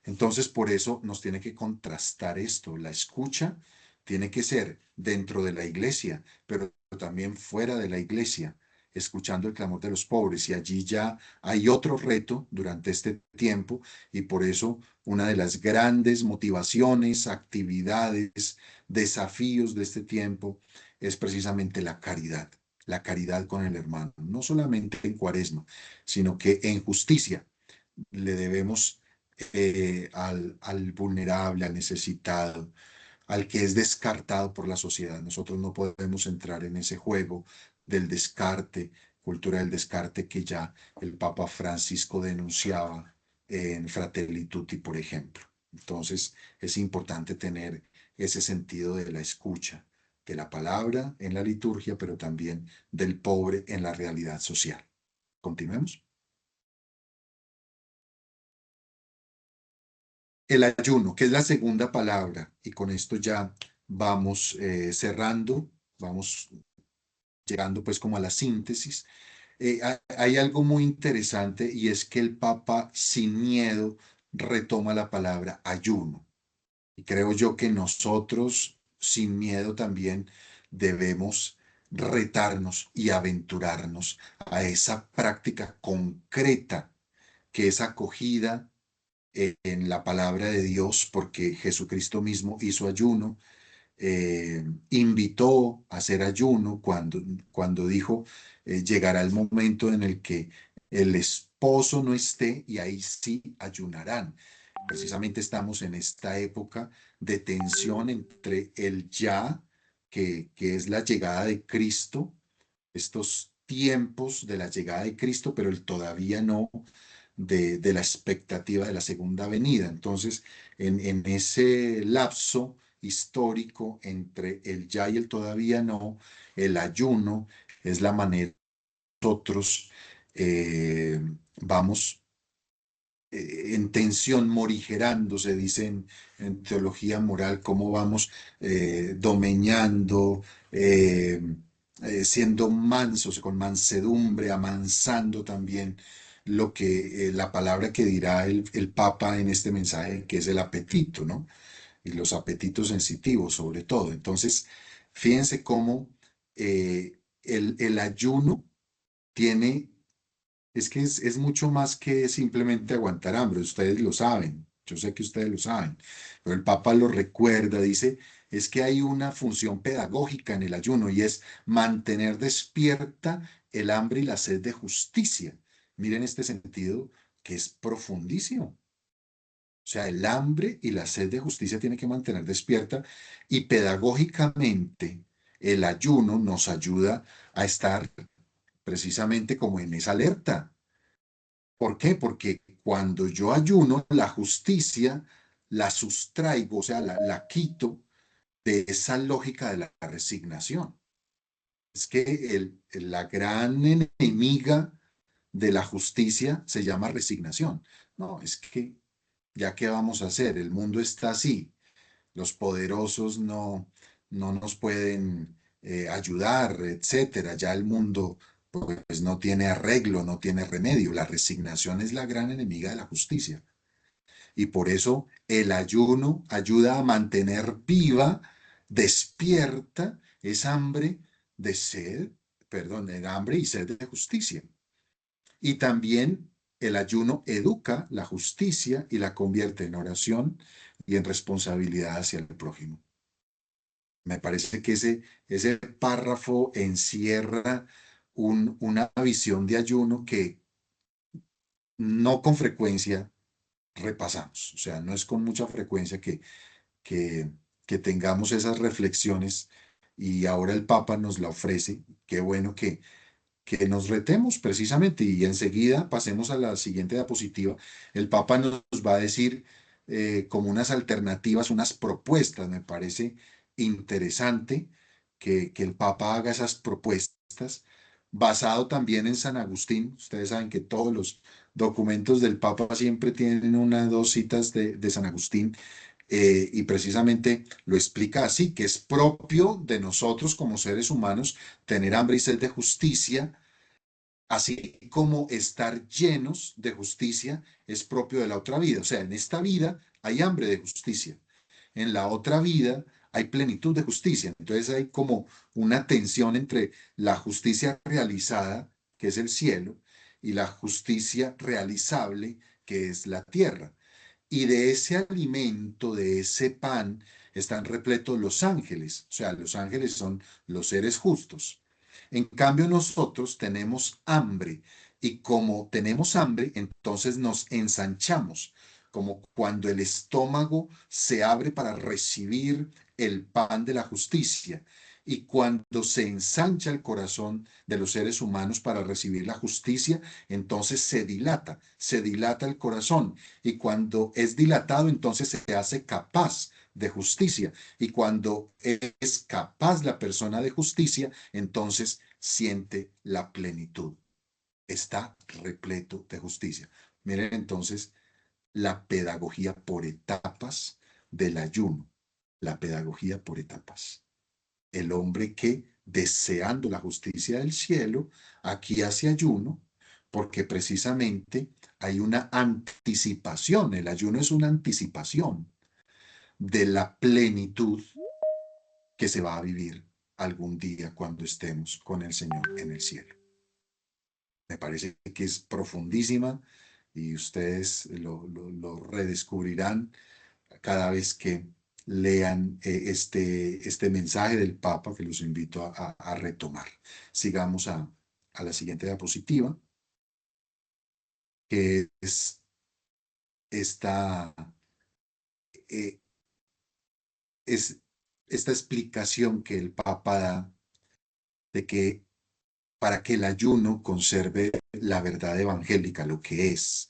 S4: Entonces, por eso nos tiene que contrastar esto. La escucha tiene que ser dentro de la iglesia, pero también fuera de la iglesia, escuchando el clamor de los pobres. Y allí ya hay otro reto durante este tiempo y por eso una de las grandes motivaciones, actividades, desafíos de este tiempo es precisamente la caridad con el hermano, no solamente en Cuaresma, sino que en justicia le debemos al vulnerable, al necesitado, al que es descartado por la sociedad. Nosotros no podemos entrar en ese juego del descarte, cultura del descarte que ya el Papa Francisco denunciaba en Fratelli Tutti, por ejemplo. Entonces es importante tener ese sentido de la escucha, de la palabra en la liturgia, pero también del pobre en la realidad social. Continuemos. El ayuno, que es la segunda palabra, y con esto ya vamos cerrando, vamos llegando pues como a la síntesis. Hay algo muy interesante y es que el Papa sin miedo retoma la palabra ayuno. Y creo yo que nosotros sin miedo también debemos retarnos y aventurarnos a esa práctica concreta que es acogida en la palabra de Dios, porque Jesucristo mismo hizo ayuno, invitó a hacer ayuno cuando dijo, llegará el momento en el que el esposo no esté y ahí sí ayunarán. Precisamente estamos en esta época de tensión entre el ya, que es la llegada de Cristo, estos tiempos de la llegada de Cristo, pero el todavía no de la expectativa de la segunda venida. Entonces, en ese lapso histórico entre el ya y el todavía no, el ayuno es la manera que nosotros vamos en tensión, morigerando, se dice en teología moral, cómo vamos domeñando, siendo mansos, con mansedumbre, amansando también lo que la palabra que dirá el Papa en este mensaje, que es el apetito, ¿no? Y los apetitos sensitivos sobre todo. Entonces, fíjense cómo el ayuno tiene, es que es mucho más que simplemente aguantar hambre, ustedes lo saben, yo sé que ustedes lo saben, pero el Papa lo recuerda, dice, es que hay una función pedagógica en el ayuno y es mantener despierta el hambre y la sed de justicia. Miren este sentido que es profundísimo. O sea, el hambre y la sed de justicia tiene que mantener despierta y pedagógicamente el ayuno nos ayuda a estar precisamente como en esa alerta. ¿Por qué? Porque cuando yo ayuno, la justicia la sustraigo, o sea, la quito de esa lógica de la resignación. Es que la gran enemiga de la justicia se llama resignación. No, es que ya qué vamos a hacer, el mundo está así, los poderosos no nos pueden ayudar, etcétera. Ya el mundo pues no tiene arreglo, no tiene remedio. La resignación es la gran enemiga de la justicia. Y por eso el ayuno ayuda a mantener viva, despierta esa hambre de sed, perdón, el hambre y sed de justicia. Y también el ayuno educa la justicia y la convierte en oración y en responsabilidad hacia el prójimo. Me parece que ese párrafo encierra una visión de ayuno que no con frecuencia repasamos. O sea, no es con mucha frecuencia que, que tengamos esas reflexiones y ahora el Papa nos la ofrece. Qué bueno que nos retemos precisamente y enseguida pasemos a la siguiente diapositiva. El Papa nos va a decir como unas alternativas, unas propuestas. Me parece interesante que el Papa haga esas propuestas basado también en San Agustín. Ustedes saben que todos los documentos del Papa siempre tienen una o dos citas de San Agustín y precisamente lo explica así, que es propio de nosotros como seres humanos tener hambre y sed de justicia, así como estar llenos de justicia es propio de la otra vida. O sea, en esta vida hay hambre de justicia, en la otra vida hay plenitud de justicia. Entonces hay como una tensión entre la justicia realizada, que es el cielo, y la justicia realizable, que es la tierra. Y de ese alimento, de ese pan, están repletos los ángeles. O sea, los ángeles son los seres justos. En cambio, nosotros tenemos hambre. Y como tenemos hambre, entonces nos ensanchamos, como cuando el estómago se abre para recibir el pan de la justicia. Y cuando se ensancha el corazón de los seres humanos para recibir la justicia, entonces se dilata el corazón y cuando es dilatado, entonces se hace capaz de justicia. Y cuando es capaz la persona de justicia, entonces siente la plenitud. Está repleto de justicia. Miren entonces la pedagogía por etapas del ayuno. La pedagogía por etapas. El hombre que, deseando la justicia del cielo, aquí hace ayuno, porque precisamente hay una anticipación, el ayuno es una anticipación de la plenitud que se va a vivir algún día cuando estemos con el Señor en el cielo. Me parece que es profundísima y ustedes lo redescubrirán cada vez que lean este mensaje del Papa que los invito a retomar. Sigamos a la siguiente diapositiva, que es esta, eh, es esta explicación que el Papa da de que para que el ayuno conserve la verdad evangélica, lo que es,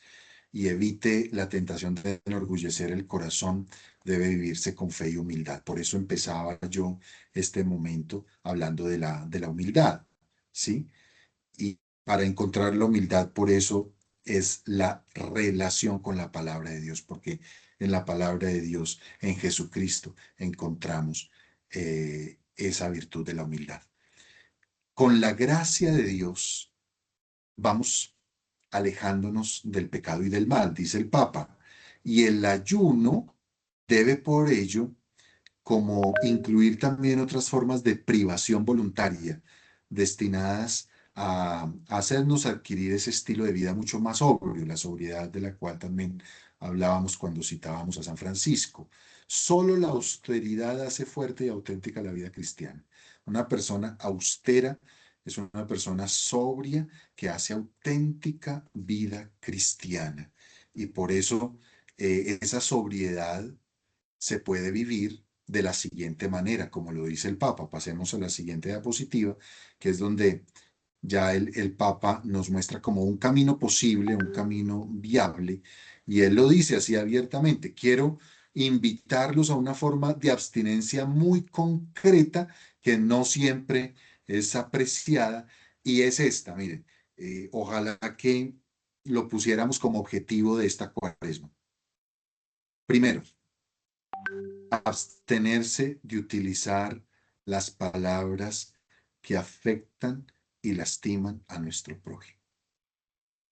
S4: y evite la tentación de enorgullecer el corazón, debe vivirse con fe y humildad. Por eso empezaba yo este momento hablando de la humildad, ¿sí? Y para encontrar la humildad, por eso es la relación con la palabra de Dios, porque en la palabra de Dios, en Jesucristo, encontramos esa virtud de la humildad. Con la gracia de Dios, vamos alejándonos del pecado y del mal, dice el Papa. Y el ayuno debe por ello como incluir también otras formas de privación voluntaria destinadas a hacernos adquirir ese estilo de vida mucho más sobrio, la sobriedad de la cual también hablábamos cuando citábamos a San Francisco. Solo la austeridad hace fuerte y auténtica la vida cristiana. Una persona austera es una persona sobria que hace auténtica vida cristiana. Y por eso esa sobriedad se puede vivir de la siguiente manera, como lo dice el Papa. Pasemos a la siguiente diapositiva, que es donde ya el Papa nos muestra como un camino posible, un camino viable, y él lo dice así abiertamente: quiero invitarlos a una forma de abstinencia muy concreta que no siempre es apreciada, y es esta, miren, ojalá que lo pusiéramos como objetivo de esta cuaresma. Primero, abstenerse de utilizar las palabras que afectan y lastiman a nuestro prójimo.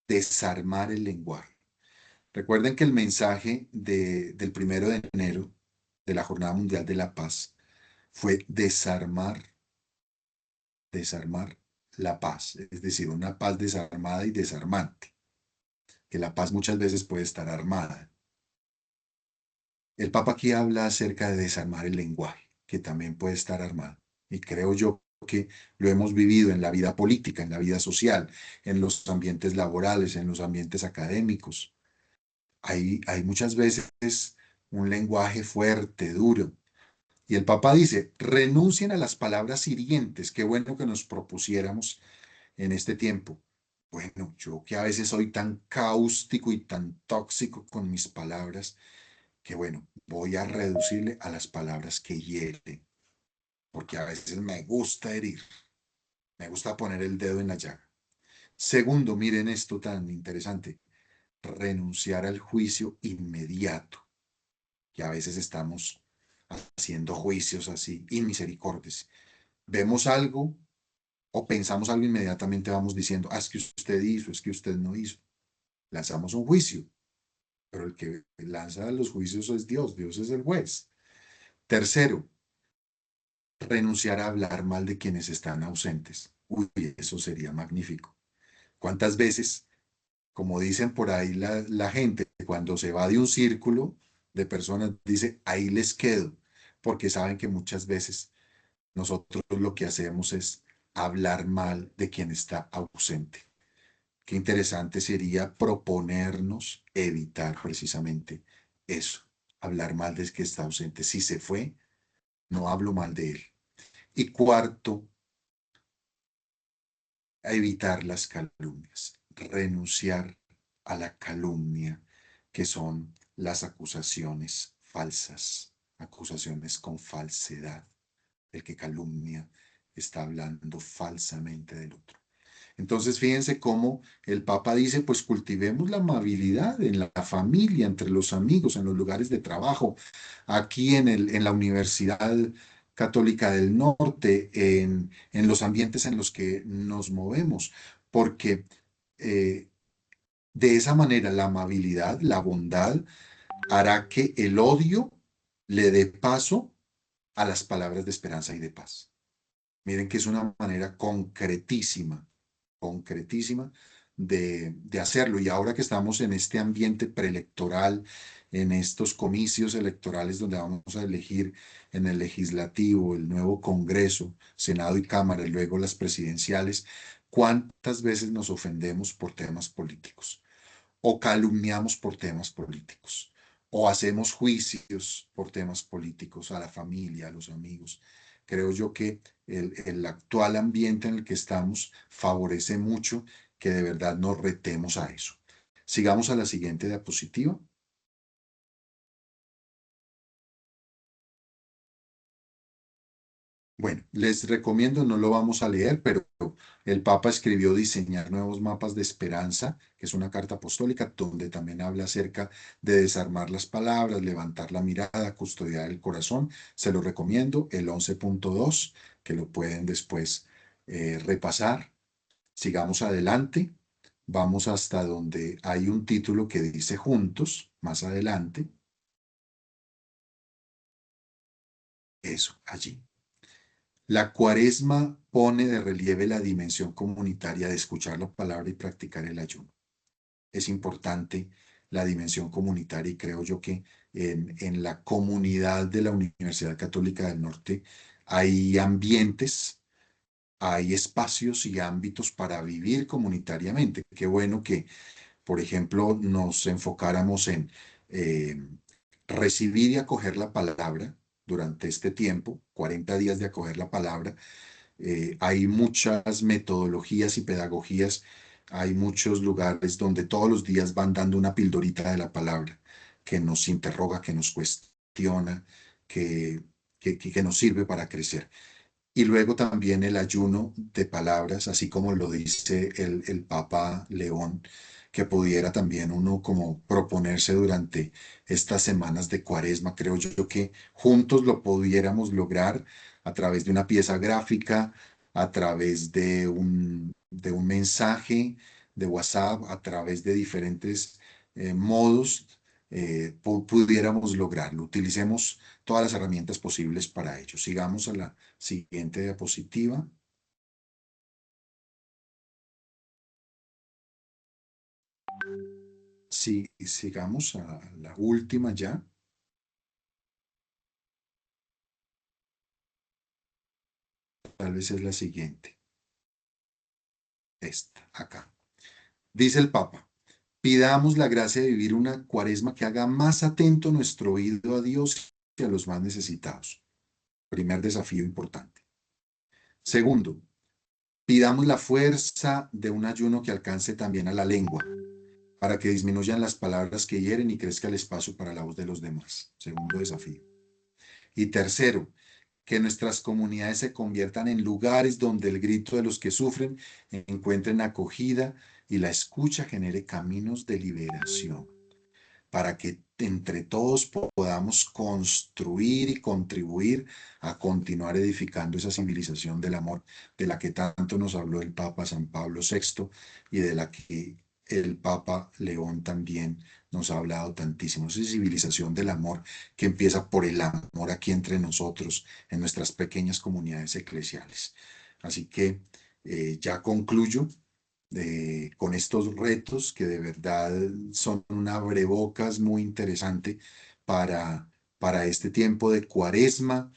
S4: Desarmar el lenguaje. Recuerden que el mensaje del 1 de enero de la Jornada Mundial de la Paz fue desarmar la paz, es decir, una paz desarmada y desarmante, que la paz muchas veces puede estar armada. El Papa aquí habla acerca de desarmar el lenguaje, que también puede estar armado. Y creo yo que lo hemos vivido en la vida política, en la vida social, en los ambientes laborales, en los ambientes académicos. Hay muchas veces un lenguaje fuerte, duro. Y el Papa dice: renuncien a las palabras hirientes. Qué bueno que nos propusiéramos en este tiempo. Bueno, yo que a veces soy tan cáustico y tan tóxico con mis palabras, que bueno, voy a reducirle a las palabras que hieren, porque a veces me gusta herir, me gusta poner el dedo en la llaga. Segundo, miren esto tan interesante: renunciar al juicio inmediato, que a veces estamos haciendo juicios así, inmisericordes. Vemos algo o pensamos algo, inmediatamente vamos diciendo: es que usted hizo, es que usted no hizo. Lanzamos un juicio, pero el que lanza los juicios es Dios, Dios es el juez. Tercero, renunciar a hablar mal de quienes están ausentes. Uy, eso sería magnífico. ¿Cuántas veces, como dicen por ahí la gente, cuando se va de un círculo de personas, dice: ahí les quedo? Porque saben que muchas veces nosotros lo que hacemos es hablar mal de quien está ausente. Qué interesante sería proponernos evitar precisamente eso, hablar mal de que está ausente. Si se fue, no hablo mal de él. Y cuarto, a evitar las calumnias, renunciar a la calumnia, que son las acusaciones falsas, acusaciones con falsedad. El que calumnia está hablando falsamente del otro. Entonces, fíjense cómo el Papa dice: pues cultivemos la amabilidad en la familia, entre los amigos, en los lugares de trabajo, aquí en la Universidad Católica del Norte, en los ambientes en los que nos movemos, porque eh, de esa manera la amabilidad, la bondad, hará que el odio le dé paso a las palabras de esperanza y de paz. Miren que es una manera concretísima de hacerlo. Y ahora que estamos en este ambiente preelectoral, en estos comicios electorales donde vamos a elegir en el legislativo, el nuevo Congreso, Senado y Cámara, y luego las presidenciales, ¿cuántas veces nos ofendemos por temas políticos? O calumniamos por temas políticos, o hacemos juicios por temas políticos a la familia, a los amigos. Creo yo que el actual ambiente en el que estamos favorece mucho que de verdad nos retemos a eso. Sigamos a la siguiente diapositiva. Bueno, les recomiendo, no lo vamos a leer, pero el Papa escribió Diseñar nuevos mapas de esperanza, que es una carta apostólica donde también habla acerca de desarmar las palabras, levantar la mirada, custodiar el corazón. Se lo recomiendo, el 11.2, que lo pueden después repasar. Sigamos adelante. vamos hasta donde hay un título que dice Juntos, más adelante. Eso, allí. La Cuaresma pone de relieve la dimensión comunitaria de escuchar la palabra y practicar el ayuno. Es importante la dimensión comunitaria y creo yo que en la comunidad de la Universidad Católica del Norte hay ambientes, hay espacios y ámbitos para vivir comunitariamente. Qué bueno que, por ejemplo, nos enfocáramos en eh, recibir y acoger la palabra durante este tiempo, 40 días de acoger la palabra. Hay muchas metodologías y pedagogías, hay muchos lugares donde todos los días van dando una pildorita de la palabra que nos interroga, que nos cuestiona, que, que nos sirve para crecer. Y luego también el ayuno de palabras, así como lo dice el Papa León, que pudiera también uno como proponerse durante estas semanas de Cuaresma. Creo yo que juntos lo pudiéramos lograr a través de una pieza gráfica, a través de un mensaje de WhatsApp, a través de diferentes modos, pudiéramos lograrlo. Utilicemos todas las herramientas posibles para ello. Sigamos a la siguiente diapositiva. Sí, sigamos a la última ya. Tal vez es la siguiente. Esta, acá. Dice el Papa, pidamos la gracia de vivir una Cuaresma que haga más atento nuestro oído a Dios y a los más necesitados. Primer desafío importante. Segundo, pidamos la fuerza de un ayuno que alcance también a la lengua, para que disminuyan las palabras que hieren y crezca el espacio para la voz de los demás. Segundo desafío. Y tercero, que nuestras comunidades se conviertan en lugares donde el grito de los que sufren encuentren acogida y la escucha genere caminos de liberación, para que entre todos podamos construir y contribuir a continuar edificando esa civilización del amor de la que tanto nos habló el Papa San Pablo VI y de la que el Papa León también nos ha hablado tantísimo. Esa civilización del amor que empieza por el amor aquí entre nosotros, en nuestras pequeñas comunidades eclesiales. Así que ya concluyo con estos retos que de verdad son un abrebocas muy interesante para este tiempo de Cuaresma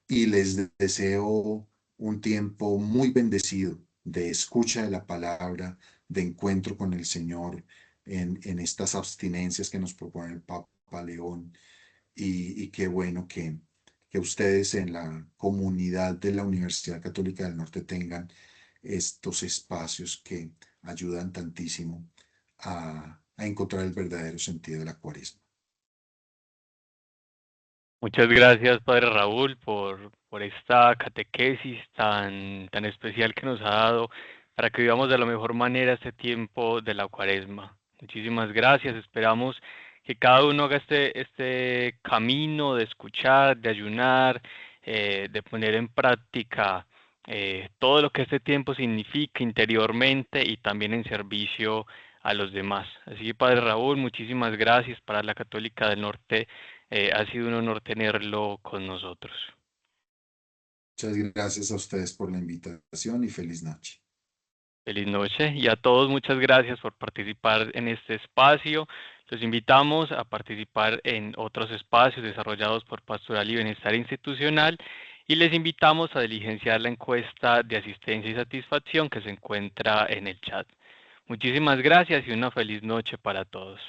S4: y les deseo un tiempo muy bendecido de escucha de la palabra, de encuentro con el Señor en estas abstinencias que nos propone el Papa León y qué bueno que ustedes en la comunidad de la Universidad Católica del Norte tengan estos espacios que ayudan tantísimo a encontrar el verdadero sentido de la Cuaresma.
S1: Muchas gracias, Padre Raúl, por esta catequesis tan especial que nos ha dado para que vivamos de la mejor manera este tiempo de la Cuaresma. Muchísimas gracias. Esperamos que cada uno haga este camino de escuchar, de ayunar, de poner en práctica todo lo que este tiempo significa interiormente y también en servicio a los demás. Así que, Padre Raúl, muchísimas gracias para la Católica del Norte. Ha sido un honor tenerlo con nosotros.
S4: Muchas gracias a ustedes por la invitación y feliz noche.
S1: Feliz noche y a todos muchas gracias por participar en este espacio. Los invitamos a participar en otros espacios desarrollados por Pastoral y Bienestar Institucional y les invitamos a diligenciar la encuesta de asistencia y satisfacción que se encuentra en el chat. Muchísimas gracias y una feliz noche para todos.